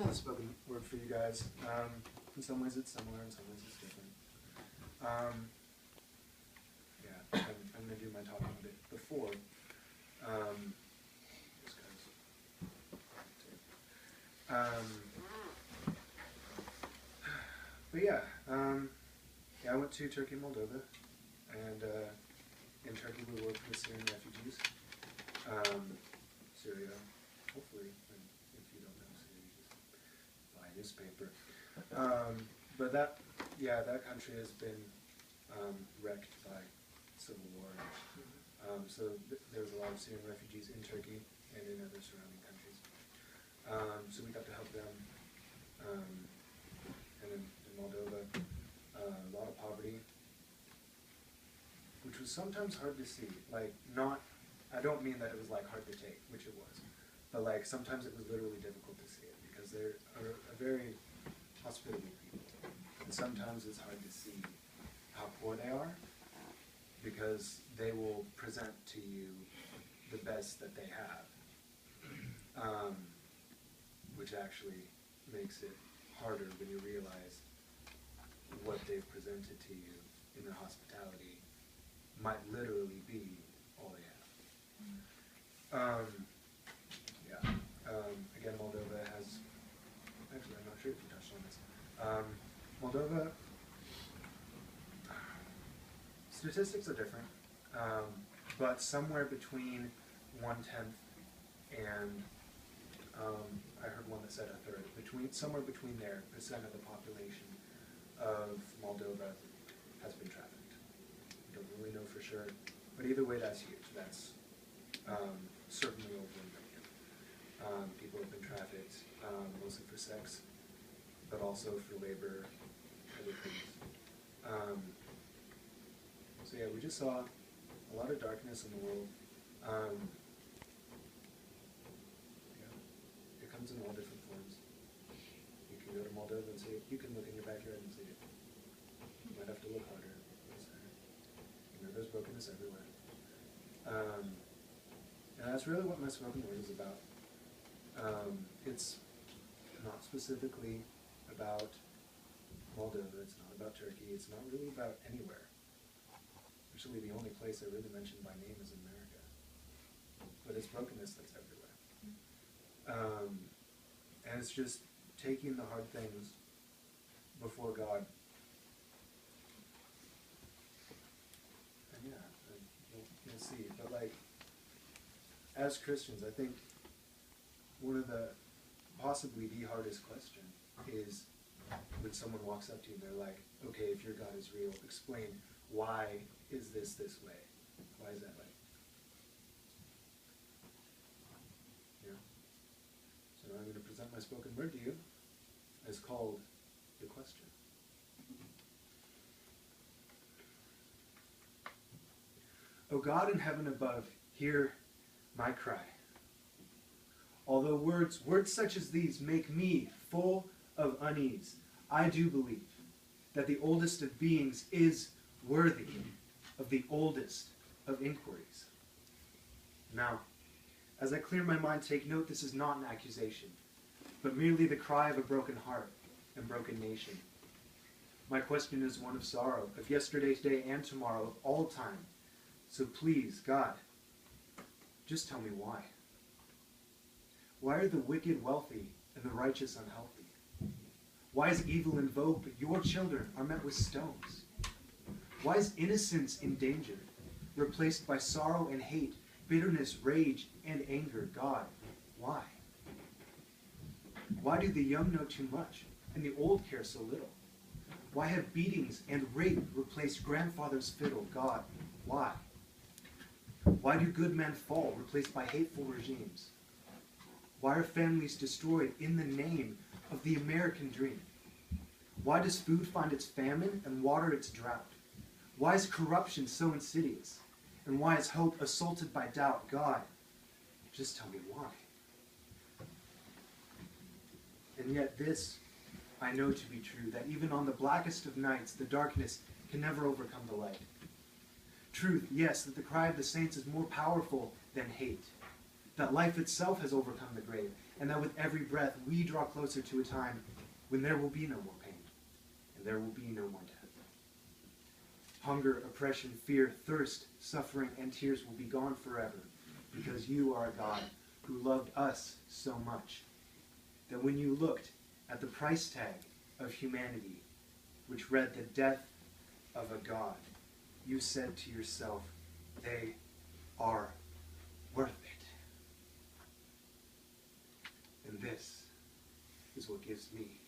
another spoken word for you guys. In some ways it's similar, in some ways it's different. Yeah, I'm going to do my talking a bit before. This guy's... but yeah, yeah, I went to Turkey and Moldova, and in Turkey we worked with Syrian refugees. Syria, hopefully, and if you don't know Syria, just buy a newspaper. But that, yeah, that country has been wrecked by civil war. So there's a lot of Syrian refugees in Turkey and in other surrounding countries. So we got to help them. And in Moldova, a lot of poverty, which was sometimes hard to see. Like, not, I don't mean that it was like hard to take, which it was, but like sometimes it was literally difficult to see it because they're a very hospitable people. And sometimes it's hard to see how poor they are because they will present to you the best that they have, which actually makes it harder when you realize what they've presented to you in their hospitality might literally be all they have. Again, Moldova has, actually I'm not sure if you touched on this. Moldova, statistics are different, but somewhere between 1/10 and, I heard one that said a third, somewhere between there, percent of the population of Moldova has been trafficked. I don't really know for sure, but either way that's huge. That's certainly over 1 million. People have been trafficked, mostly for sex, but also for labor, other things. So yeah, we just saw a lot of darkness in the world. Yeah, it comes in all different forms. You can go to Moldova and see it. You can look in your backyard and see it. You might have to look harder. You know, there's brokenness everywhere. And that's really what my spoken word is about. It's not specifically about Moldova, it's not about Turkey, it's not really about anywhere. Actually, the only place I really mentioned by name is America. But it's brokenness that's everywhere. And it's just taking the hard things before God. And yeah, you'll see. But like, as Christians, I think one of the, possibly the hardest question is when someone walks up to you and they're like, okay, if your God is real, explain why is this way? Why is that way? Yeah. So now I'm going to present my spoken word to you. It's called The Question. O God in heaven above, hear my cry. Although words such as these make me full of unease, I do believe that the oldest of beings is worthy of the oldest of inquiries. Now, as I clear my mind, take note this is not an accusation, but merely the cry of a broken heart and broken nation. My question is one of sorrow, of yesterday, today, and tomorrow, of all time. So please, God, just tell me why. Why are the wicked wealthy and the righteous unhealthy? Why is evil in vogue, but your children are met with stones? Why is innocence endangered, replaced by sorrow and hate, bitterness, rage, and anger? God, why? Why do the young know too much, and the old care so little? Why have beatings and rape replaced grandfather's fiddle? God, why? Why do good men fall, replaced by hateful regimes? Why are families destroyed in the name of the American dream? Why does food find its famine and water its drought? Why is corruption so insidious? And why is hope assaulted by doubt? God, just tell me why. And yet this I know to be true, that even on the blackest of nights, the darkness can never overcome the light. Truth, yes, that the cry of the saints is more powerful than hate, that life itself has overcome the grave, and that with every breath we draw closer to a time when there will be no more pain, and there will be no more death. Hunger, oppression, fear, thirst, suffering, and tears will be gone forever, because you are a God who loved us so much that when you looked at the price tag of humanity, which read the death of a God, you said to yourself, they are worth it. And this is what gives me